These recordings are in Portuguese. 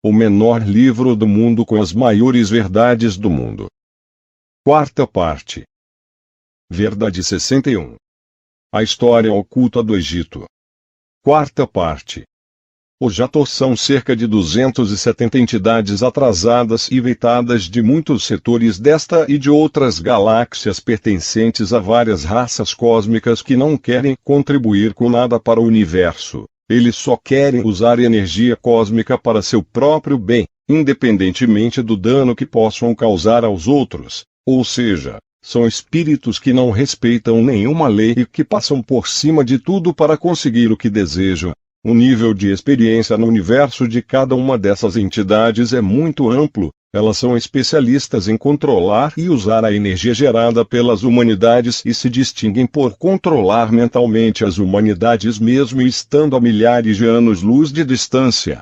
o menor livro do mundo com as maiores verdades do mundo. Quarta parte. Verdade 61. A história oculta do Egito. Quarta parte. Os Jator são cerca de 270 entidades atrasadas e veitadas de muitos setores desta e de outras galáxias pertencentes a várias raças cósmicas que não querem contribuir com nada para o universo. Eles só querem usar energia cósmica para seu próprio bem, independentemente do dano que possam causar aos outros. Ou seja, são espíritos que não respeitam nenhuma lei e que passam por cima de tudo para conseguir o que desejam. O nível de experiência no universo de cada uma dessas entidades é muito amplo. Elas são especialistas em controlar e usar a energia gerada pelas humanidades e se distinguem por controlar mentalmente as humanidades mesmo estando a milhares de anos-luz de distância.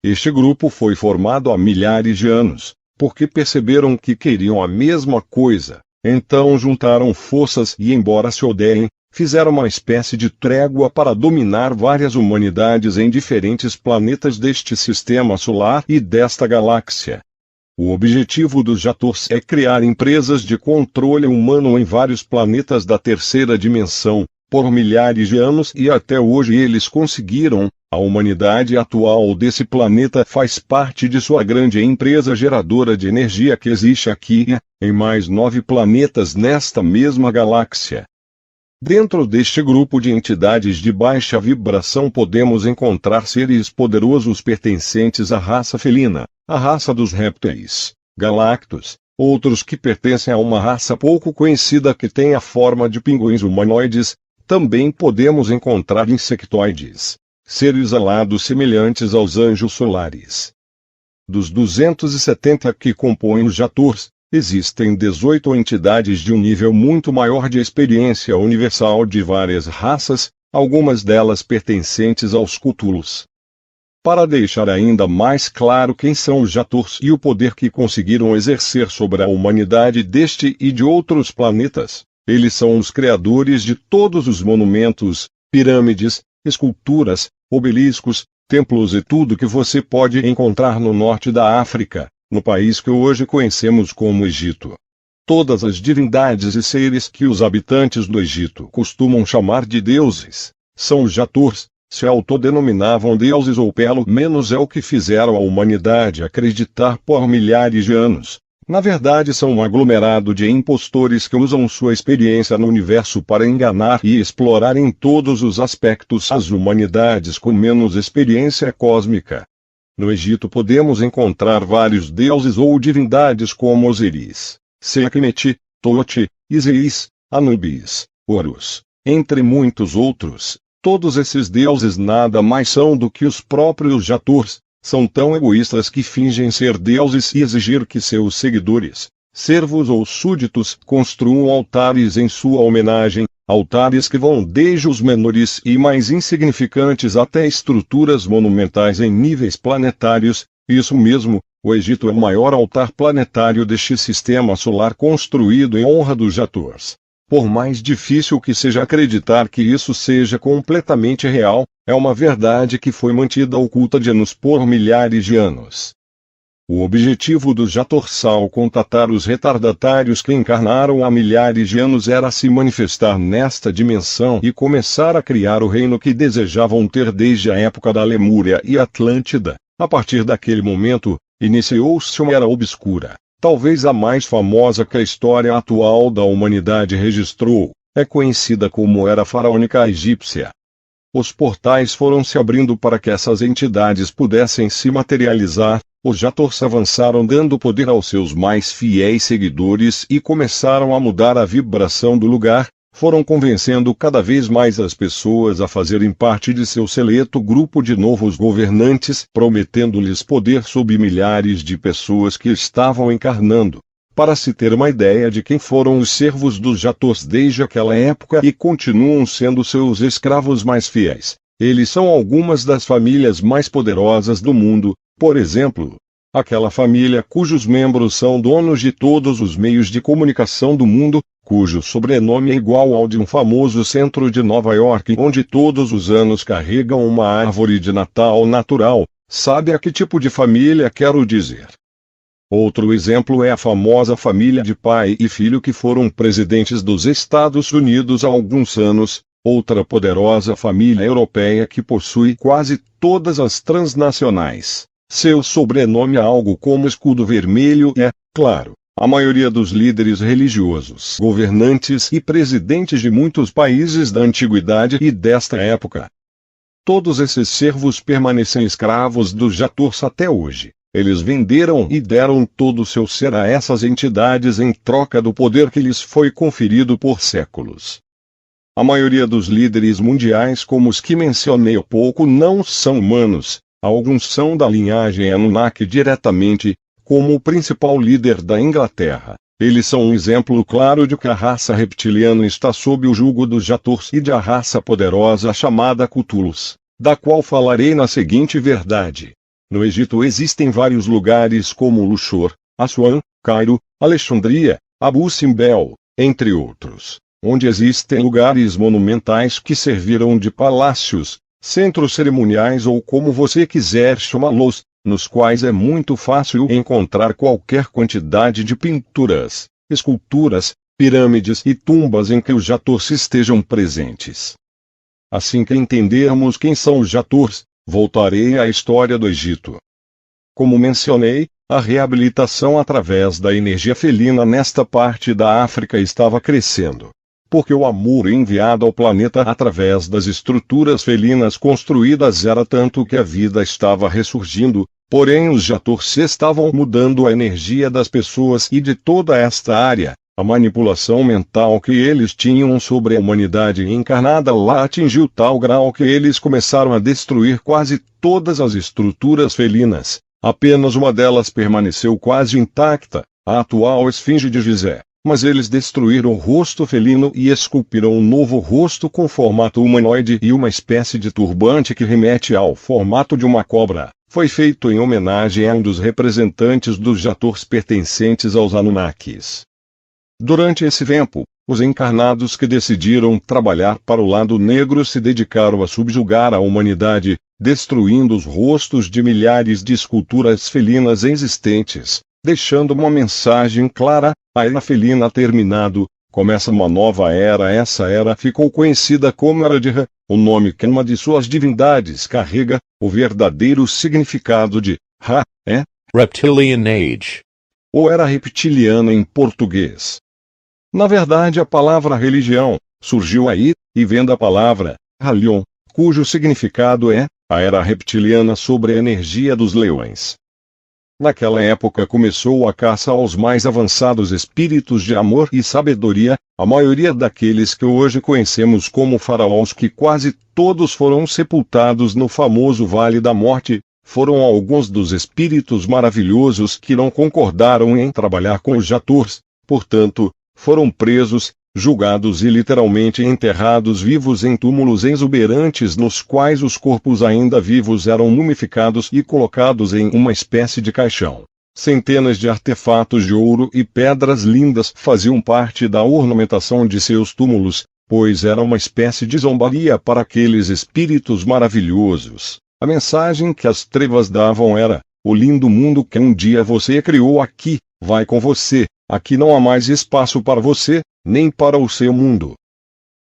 Este grupo foi formado há milhares de anos, porque perceberam que queriam a mesma coisa. Então juntaram forças e, embora se odeiem, fizeram uma espécie de trégua para dominar várias humanidades em diferentes planetas deste sistema solar e desta galáxia. O objetivo dos Jators é criar empresas de controle humano em vários planetas da terceira dimensão, por milhares de anos e até hoje eles conseguiram. A humanidade atual desse planeta faz parte de sua grande empresa geradora de energia que existe aqui, em mais 9 planetas nesta mesma galáxia. Dentro deste grupo de entidades de baixa vibração podemos encontrar seres poderosos pertencentes à raça felina, a raça dos répteis, Galactos, outros que pertencem a uma raça pouco conhecida que tem a forma de pinguins humanoides. Também podemos encontrar insectoides, seres alados semelhantes aos anjos solares. Dos 270 que compõem os Jators, existem 18 entidades de um nível muito maior de experiência universal de várias raças, algumas delas pertencentes aos Cthulhus. Para deixar ainda mais claro quem são os Jators e o poder que conseguiram exercer sobre a humanidade deste e de outros planetas, eles são os criadores de todos os monumentos, pirâmides, esculturas, obeliscos, templos e tudo que você pode encontrar no norte da África, no país que hoje conhecemos como Egito. Todas as divindades e seres que os habitantes do Egito costumam chamar de deuses, são os Jators, se autodenominavam deuses ou pelo menos é o que fizeram a humanidade acreditar por milhares de anos. Na verdade são um aglomerado de impostores que usam sua experiência no universo para enganar e explorar em todos os aspectos as humanidades com menos experiência cósmica. No Egito podemos encontrar vários deuses ou divindades como Osíris, Sekhmet, Tote, Isis, Anubis, Horus, entre muitos outros. Todos esses deuses nada mais são do que os próprios Jators, são tão egoístas que fingem ser deuses e exigir que seus seguidores, servos ou súditos, construam altares em sua homenagem, altares que vão desde os menores e mais insignificantes até estruturas monumentais em níveis planetários. Isso mesmo, o Egito é o maior altar planetário deste sistema solar construído em honra dos Jators. Por mais difícil que seja acreditar que isso seja completamente real, é uma verdade que foi mantida oculta de anos por milhares de anos. O objetivo dos Jators ao contatar os retardatários que encarnaram há milhares de anos era se manifestar nesta dimensão e começar a criar o reino que desejavam ter desde a época da Lemúria e Atlântida. A partir daquele momento, iniciou-se uma era obscura. Talvez a mais famosa que a história atual da humanidade registrou, é conhecida como Era Faraônica Egípcia. Os portais foram se abrindo para que essas entidades pudessem se materializar, os Jators avançaram dando poder aos seus mais fiéis seguidores e começaram a mudar a vibração do lugar, foram convencendo cada vez mais as pessoas a fazerem parte de seu seleto grupo de novos governantes, prometendo-lhes poder sobre milhares de pessoas que estavam encarnando. Para se ter uma ideia de quem foram os servos dos Jators desde aquela época e continuam sendo seus escravos mais fiéis, eles são algumas das famílias mais poderosas do mundo, por exemplo, aquela família cujos membros são donos de todos os meios de comunicação do mundo, cujo sobrenome é igual ao de um famoso centro de Nova York onde todos os anos carregam uma árvore de Natal natural, Sabe a que tipo de família quero dizer? Outro exemplo é a famosa família de pai e filho que foram presidentes dos Estados Unidos há alguns anos, outra poderosa família europeia que possui quase todas as transnacionais. Seu sobrenome é algo como Escudo Vermelho é, claro, a maioria dos líderes religiosos, governantes e presidentes de muitos países da antiguidade e desta época. Todos esses servos permanecem escravos dos Jaturs até hoje. Eles venderam e deram todo o seu ser a essas entidades em troca do poder que lhes foi conferido por séculos. A maioria dos líderes mundiais como os que mencionei há pouco não são humanos, alguns são da linhagem Anunnaki diretamente, como o principal líder da Inglaterra. Eles são um exemplo claro de que a raça reptiliana está sob o jugo dos Jaturs e de a raça poderosa chamada Cthulhus, da qual falarei na seguinte verdade. No Egito existem vários lugares como Luxor, Assuã, Cairo, Alexandria, Abu Simbel, entre outros, onde existem lugares monumentais que serviram de palácios, centros cerimoniais ou como você quiser chamá-los, nos quais é muito fácil encontrar qualquer quantidade de pinturas, esculturas, pirâmides e tumbas em que os Jaturs estejam presentes. Assim que entendermos quem são os Jaturs, voltarei à história do Egito. Como mencionei, a reabilitação através da energia felina nesta parte da África estava crescendo, porque o amor enviado ao planeta através das estruturas felinas construídas era tanto que a vida estava ressurgindo, porém os Jaturs estavam mudando a energia das pessoas e de toda esta área. A manipulação mental que eles tinham sobre a humanidade encarnada lá atingiu tal grau que eles começaram a destruir quase todas as estruturas felinas. Apenas uma delas permaneceu quase intacta, a atual esfinge de Gizé. Mas eles destruíram o rosto felino e esculpiram um novo rosto com formato humanoide e uma espécie de turbante que remete ao formato de uma cobra. Foi feito em homenagem a um dos representantes dos Jaturs pertencentes aos Anunnakis. Durante esse tempo, os encarnados que decidiram trabalhar para o lado negro se dedicaram a subjugar a humanidade, destruindo os rostos de milhares de esculturas felinas existentes, deixando uma mensagem clara: a era felina ha terminado, começa uma nova era. Essa era ficou conhecida como Era de Ra, o nome que uma de suas divindades carrega. O verdadeiro significado de Ra é Reptilian Age, ou Era Reptiliana em português. Na verdade, a palavra religião surgiu aí, e vem da palavra Halion, cujo significado é a Era Reptiliana sobre a energia dos leões. Naquela época começou a caça aos mais avançados espíritos de amor e sabedoria, a maioria daqueles que hoje conhecemos como faraós, que quase todos foram sepultados no famoso Vale da Morte, foram alguns dos espíritos maravilhosos que não concordaram em trabalhar com os Jaturs, portanto, foram presos, julgados e literalmente enterrados vivos em túmulos exuberantes nos quais os corpos ainda vivos eram mumificados e colocados em uma espécie de caixão. Centenas de artefatos de ouro e pedras lindas faziam parte da ornamentação de seus túmulos, pois era uma espécie de zombaria para aqueles espíritos maravilhosos. A mensagem que as trevas davam era: o lindo mundo que um dia você criou aqui, vai com você. Aqui não há mais espaço para você, nem para o seu mundo.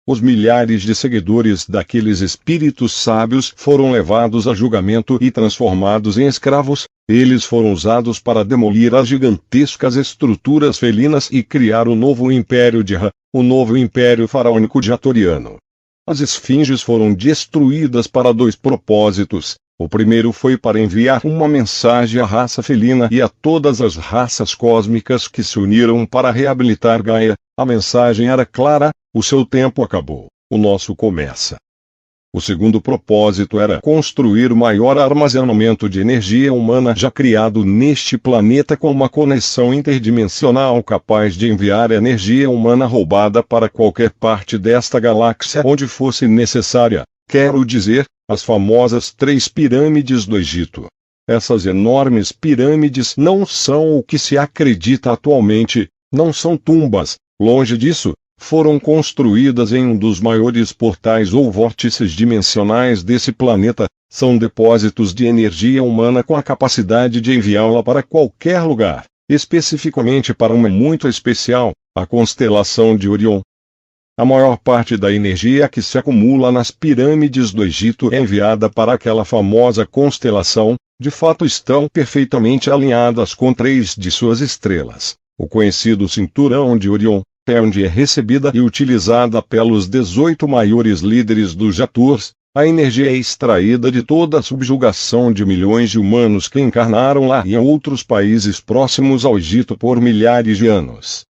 Os milhares de seguidores daqueles espíritos sábios foram levados a julgamento e transformados em escravos. Eles foram usados para demolir as gigantescas estruturas felinas e criar o novo império de Ra, o novo império faraônico jatoriano. As esfinges foram destruídas para dois propósitos. O primeiro foi para enviar uma mensagem à raça felina e a todas as raças cósmicas que se uniram para reabilitar Gaia. A mensagem era clara: o seu tempo acabou, o nosso começa. O segundo propósito era construir o maior armazenamento de energia humana já criado neste planeta, com uma conexão interdimensional capaz de enviar energia humana roubada para qualquer parte desta galáxia onde fosse necessária. Quero dizer, as famosas 3 pirâmides do Egito. Essas enormes pirâmides não são o que se acredita atualmente, não são tumbas, longe disso, foram construídas em um dos maiores portais ou vórtices dimensionais desse planeta, São depósitos de energia humana com a capacidade de enviá-la para qualquer lugar, especificamente para uma muito especial, a constelação de Orion. A maior parte da energia que se acumula nas pirâmides do Egito é enviada para aquela famosa constelação. De fato estão perfeitamente alinhadas com 3 de suas estrelas. O conhecido cinturão de Orion, é onde é recebida e utilizada pelos 18 maiores líderes dos Jaturs. A energia é extraída de toda a subjugação de milhões de humanos que encarnaram lá e em outros países próximos ao Egito por milhares de anos.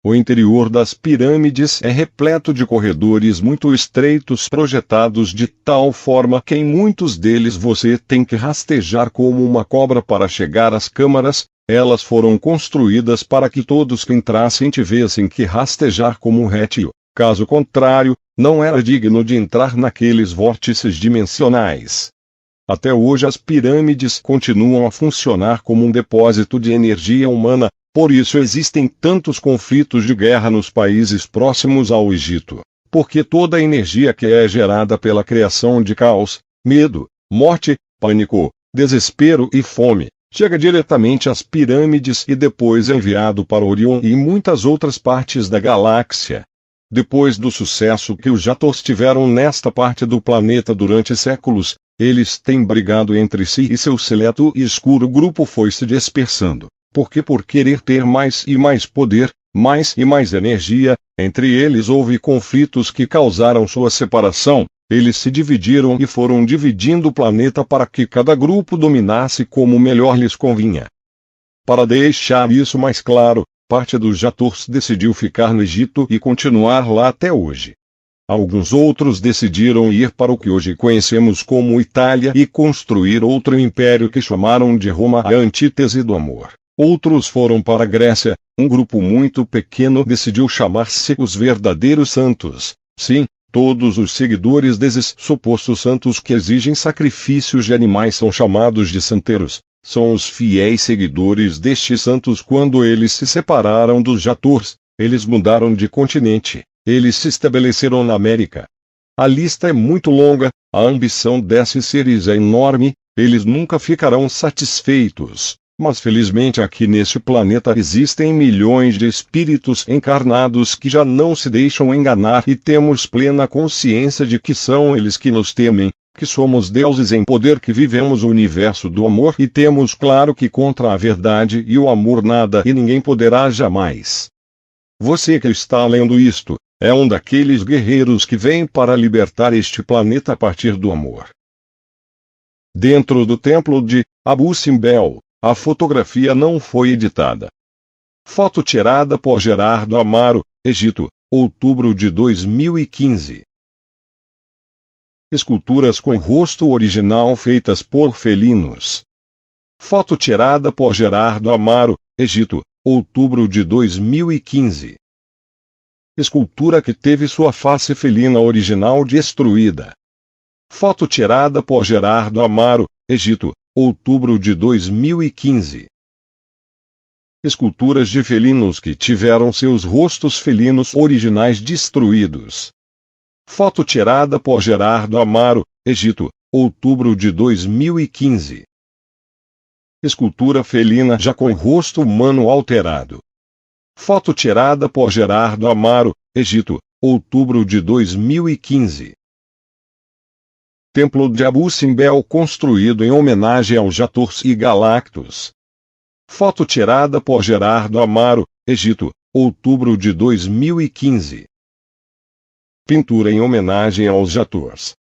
O interior das pirâmides é repleto de corredores muito estreitos projetados de tal forma que em muitos deles você tem que rastejar como uma cobra para chegar às câmaras. Elas foram construídas para que todos que entrassem tivessem que rastejar como um réptil. Caso contrário, não era digno de entrar naqueles vórtices dimensionais. Até hoje as pirâmides continuam a funcionar como um depósito de energia humana. Por isso existem tantos conflitos de guerra nos países próximos ao Egito, porque toda a energia que é gerada pela criação de caos, medo, morte, pânico, desespero e fome, chega diretamente às pirâmides e depois é enviado para Orion e muitas outras partes da galáxia. Depois do sucesso que os Jators tiveram nesta parte do planeta durante séculos, eles têm brigado entre si e seu seleto e escuro grupo foi se dispersando. Porque por querer ter mais e mais poder, mais e mais energia, entre eles houve conflitos que causaram sua separação. Eles se dividiram e foram dividindo o planeta para que cada grupo dominasse como melhor lhes convinha. Para deixar isso mais claro, parte dos Jators decidiu ficar no Egito e continuar lá até hoje. Alguns outros decidiram ir para o que hoje conhecemos como Itália e construir outro império que chamaram de Roma, a antítese do amor. Outros foram para a Grécia. Um grupo muito pequeno decidiu chamar-se os verdadeiros santos. Sim, todos os seguidores desses supostos santos que exigem sacrifícios de animais são chamados de santeiros. São os fiéis seguidores destes santos. Quando eles se separaram dos Jators, eles mudaram de continente. Eles se estabeleceram na América. A lista é muito longa, a ambição desses seres é enorme, eles nunca ficarão satisfeitos. Mas felizmente aqui neste planeta existem milhões de espíritos encarnados que já não se deixam enganar e temos plena consciência de que são eles que nos temem, que somos deuses em poder, que vivemos o universo do amor e temos claro que contra a verdade e o amor nada e ninguém poderá jamais. Você que está lendo isto, é um daqueles guerreiros que vem para libertar este planeta a partir do amor. Dentro do templo de Abu Simbel, a fotografia não foi editada. Foto tirada por Gerardo Amaro, Egito, outubro de 2015. Esculturas com rosto original feitas por felinos. Foto tirada por Gerardo Amaro, Egito, outubro de 2015. Escultura que teve sua face felina original destruída. Foto tirada por Gerardo Amaro, Egito, outubro de 2015. Esculturas de felinos que tiveram seus rostos felinos originais destruídos. Foto tirada por Gerardo Amaro, Egito, outubro de 2015. Escultura felina já com rosto humano alterado. Foto tirada por Gerardo Amaro, Egito, outubro de 2015. Templo de Abu Simbel construído em homenagem aos Jators e Galactos. Foto tirada por Gerardo Amaro, Egito, outubro de 2015. Pintura em homenagem aos Jators.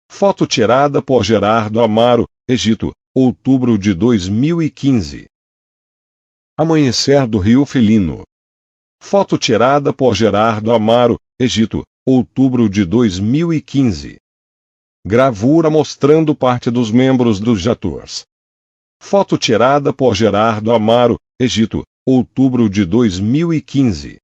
Foto tirada por Gerardo Amaro, Egito, outubro de 2015. Amanhecer do Rio Felino. Foto tirada por Gerardo Amaro, Egito, outubro de 2015. Gravura mostrando parte dos membros dos Jators. Foto tirada por Gerardo Amaro, Egito, outubro de 2015.